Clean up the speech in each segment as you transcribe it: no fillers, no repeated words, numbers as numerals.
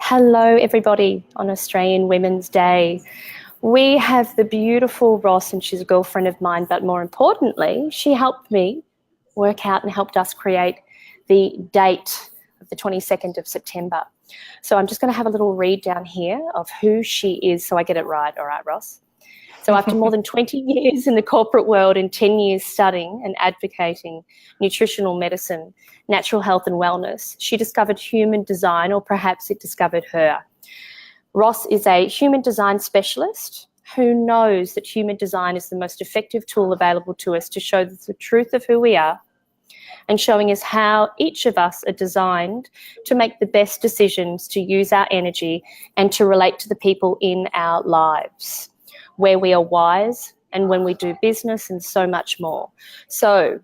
Hello, everybody, on Australian Women's Day. We have the beautiful Ros, and she's a girlfriend of mine, but more importantly, she helped me work out and helped us create the date of the 22nd of September. So I'm just going to have a little read down here of who she is so I get it right. All right, Ros? So after more than 20 years in the corporate world and 10 years studying and advocating nutritional medicine, natural health and wellness, she discovered human design, or perhaps it discovered her. Ros is a human design specialist who knows that human design is the most effective tool available to us to show the truth of who we are and showing us how each of us are designed to make the best decisions, to use our energy and to relate to the people in our lives, where we are wise and when we do business and so much more. So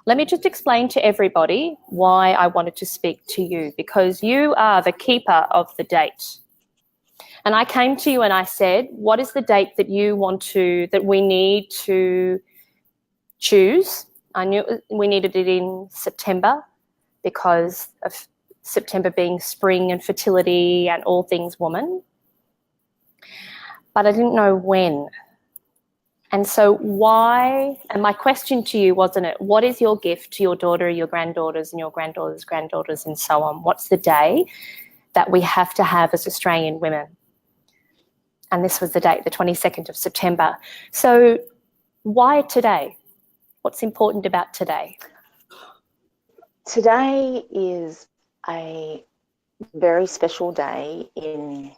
let me just explain to everybody why I wanted to speak to you, because you are the keeper of the date. And I came to you and I said, what is the date that you want to, that we need to choose? I knew we needed it in September because of September being spring and fertility and all things woman. But I didn't know when. And so why, and my question to you, wasn't it, what is your gift to your daughter, your granddaughters and your granddaughters' granddaughters and so on? What's the day that we have to have as Australian women? And this was the date, the 22nd of September. So why today? What's important about today? Today is a very special day in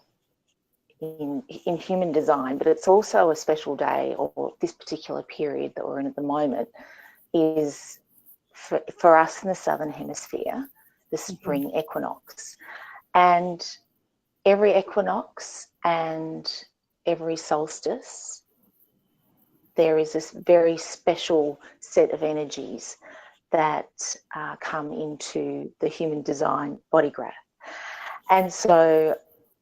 human design, but it's also a special day, or this particular period that we're in at the moment is for us in the Southern Hemisphere, the spring equinox. And every equinox and every solstice, there is this very special set of energies that come into the human design body graph. And so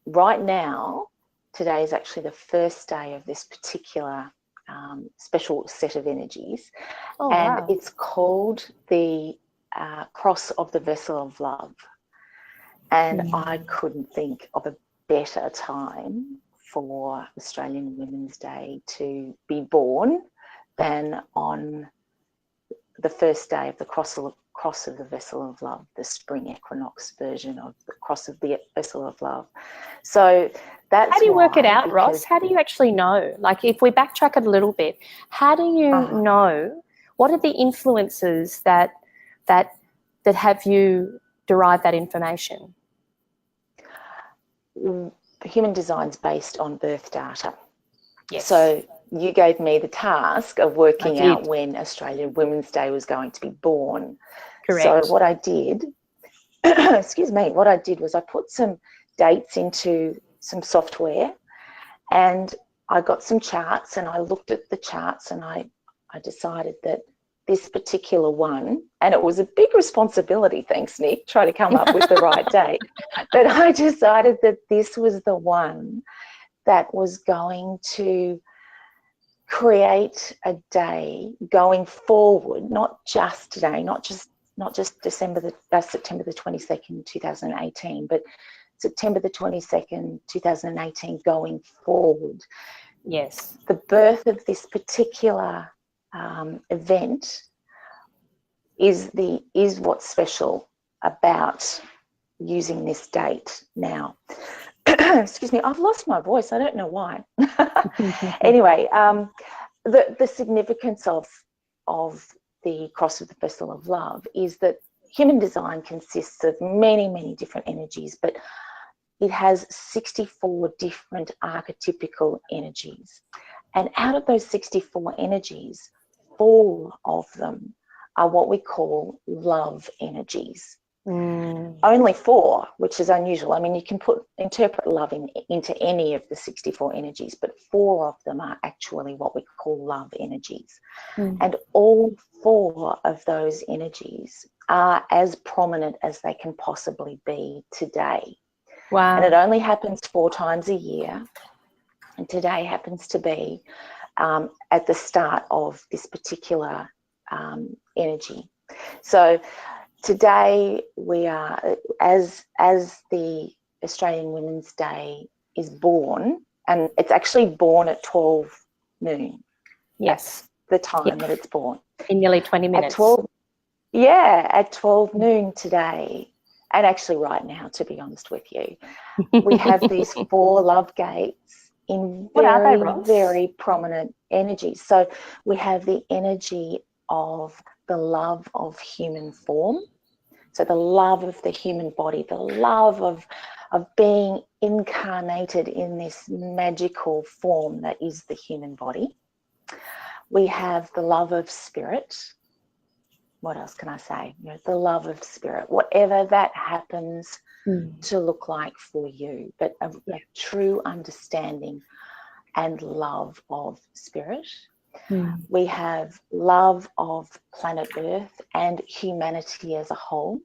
right now, today is actually the first day of this particular special set of energies. Oh, and wow. It's called the Cross of the Vessel of Love. And I couldn't think of a better time for Australian Women's Day to be born than on the first day of the Cross of the Vessel of Love, the spring equinox version of the Cross of the Vessel of Love. So that's how do you work it out, because, Ros? How do you actually know? Like, if we backtrack it a little bit, how do you know? What are the influences that have you derive that information? Human design's based on birth data. Yes. So you gave me the task of working out when Australian Women's Day was going to be born. Correct. So what I did, excuse me, what I did was I put some dates into some software, and I got some charts, and I looked at the charts, and I decided that this particular one, and it was a big responsibility, thanks Nick, try to come up with the right date, but I decided that this was the one that was going to create a day going forward, not just today, not just September the 22nd, 2018, but September the 22nd, 2018 going forward. Yes. The birth of this particular event is what's special about using this date now. Excuse me, I've lost my voice. I don't know why. Anyway, the significance of the Cross of the Vessel of Love is that human design consists of many, many different energies, but it has 64 different archetypical energies. And out of those 64 energies, 4 of them are what we call love energies. Only 4, which is unusual. I mean, you can interpret love into any of the 64 energies, but 4 of them are actually what we call love energies. And all 4 of those energies are as prominent as they can possibly be today. Wow. And it only happens 4 times a year. And today happens to be at the start of this particular energy. So today we are, as the Australian Women's Day is born, and it's actually born at 12 noon. Yes. That's the time that it's born. In nearly 20 minutes. At 12 noon today, and actually right now, to be honest with you, we have these 4 love gates in What are they, very, Ros? very prominent energies. So we have the energy of the love of human form. So the love of the human body, the love of being incarnated in this magical form that is the human body. We have the love of spirit. What else can I say? You know, the love of spirit, whatever that happens to look like for you, but a true understanding and love of spirit. We have love of planet Earth and humanity as a whole.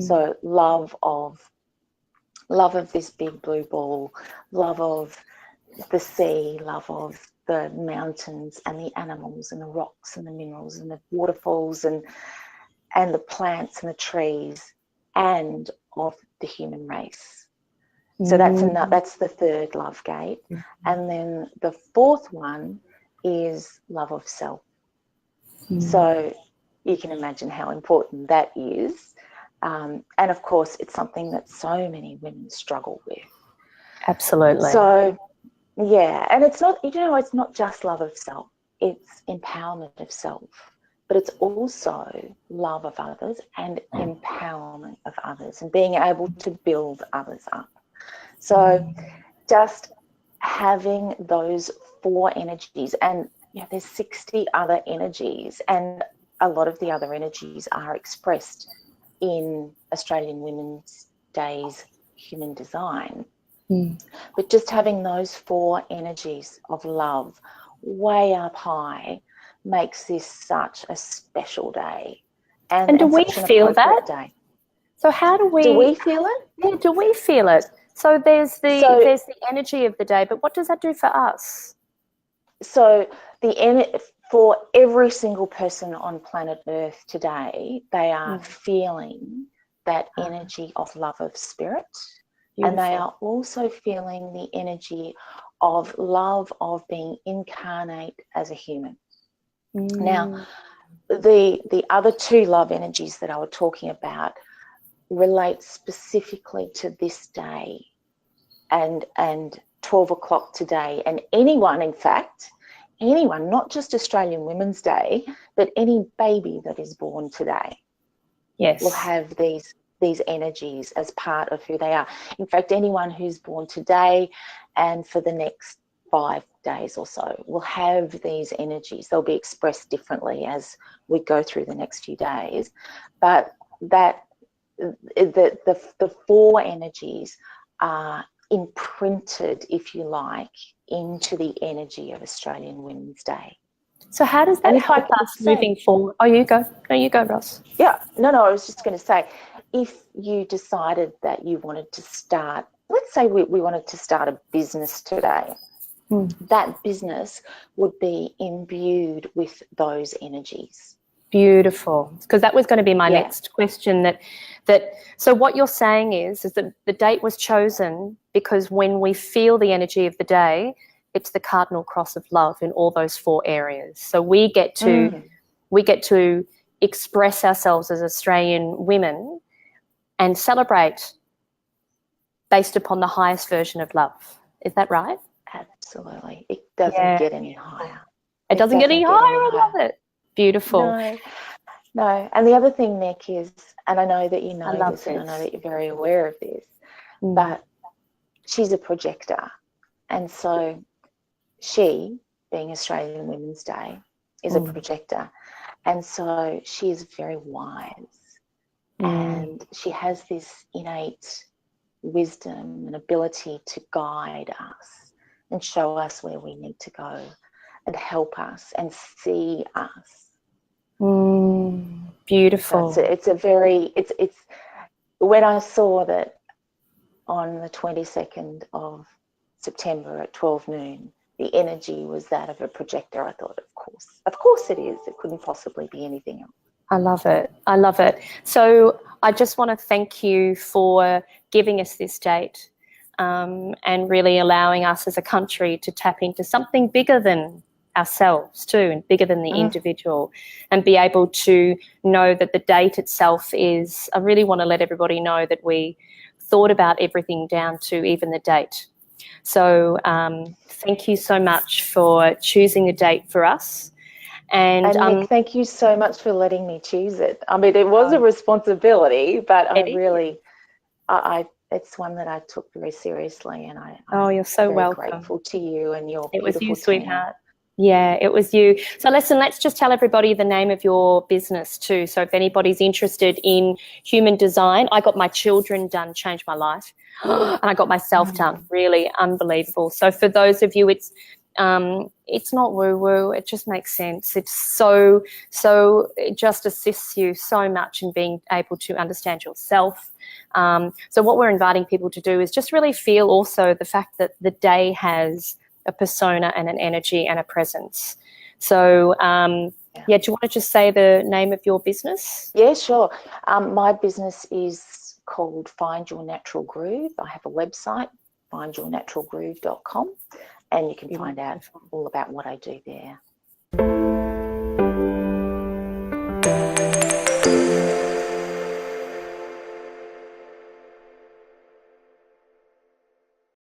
So love of this big blue ball, love of the sea, love of the mountains and the animals and the rocks and the minerals and the waterfalls and the plants and the trees, and of the human race. So that's the third love gate. And then the fourth one is love of self. So you can imagine how important that is. And of course, it's something that so many women struggle with. Absolutely. So, yeah, and it's not, it's not just love of self, it's empowerment of self, but it's also love of others and empowerment of others and being able to build others up. So just having those 4 energies, and there's 60 other energies, and a lot of the other energies are expressed in Australian Women's Day's human design. But just having those 4 energies of love way up high makes this such a special day. And do we feel that? Day. So how do we feel it? Yeah, do we feel it? So there's the energy of the day, but what does that do for us? So for every single person on planet Earth today, they are feeling that energy of love of spirit. Beautiful. And they are also feeling the energy of love of being incarnate as a human. Now, the other 2 love energies that I was talking about relate specifically to this day and 12 o'clock today. And anyone, in fact, not just Australian Women's Day, but any baby that is born today will have these energies as part of who they are. In fact, anyone who's born today and for the next 5 days or so will have these energies. They'll be expressed differently as we go through the next few days, but that the 4 energies are imprinted, if you like, into the energy of Australian Women's Day. So how does that help us moving forward? Oh, you go. No, you go, Ros. Yeah, no, I was just going to say, if you decided that you wanted to start, let's say we wanted to start a business today, that business would be imbued with those energies. Beautiful, because that was going to be my next question. So what you're saying is that the date was chosen because when we feel the energy of the day, it's the cardinal cross of love in all those 4 areas. So we get to express ourselves as Australian women and celebrate based upon the highest version of love. Is that right? Absolutely. It doesn't get any higher. It doesn't get any higher. I love it. Beautiful. No. And the other thing, Nick, is, and I know that you know this, and I know that you're very aware of this, but she's a projector. And so she, being Australian Women's Day, is a projector. And so she is very wise. And she has this innate wisdom and ability to guide us and show us where we need to go and help us and see us. Beautiful. So it's when I saw that on the 22nd of September at 12 noon, the energy was that of a projector, I thought, of course it is. It couldn't possibly be anything else. I love it. I love it. So I just want to thank you for giving us this date, and really allowing us as a country to tap into something bigger than ourselves too, and bigger than the individual, and be able to know that the date itself is, I really want to let everybody know that we thought about everything down to even the date. So thank you so much for choosing a date for us. And Nick, thank you so much for letting me choose it. I mean, it was a responsibility, but I really, it's one that I took very seriously, and I'm you're so very welcome. grateful to you and your It was beautiful you, team. sweetheart. Yeah, it was you. So listen, let's just tell everybody the name of your business too. So if anybody's interested in human design, I got my children done, changed my life. And I got myself done. Really unbelievable. So for those of you, it's not woo-woo. It just makes sense. It's so it just assists you so much in being able to understand yourself. So what we're inviting people to do is just really feel also the fact that the day has a persona and an energy and a presence. So do you want to just say the name of your business? Yeah, sure. My business is called Find Your Natural Groove. I have a website, findyournaturalgroove.com, and you can find out all about what I do there.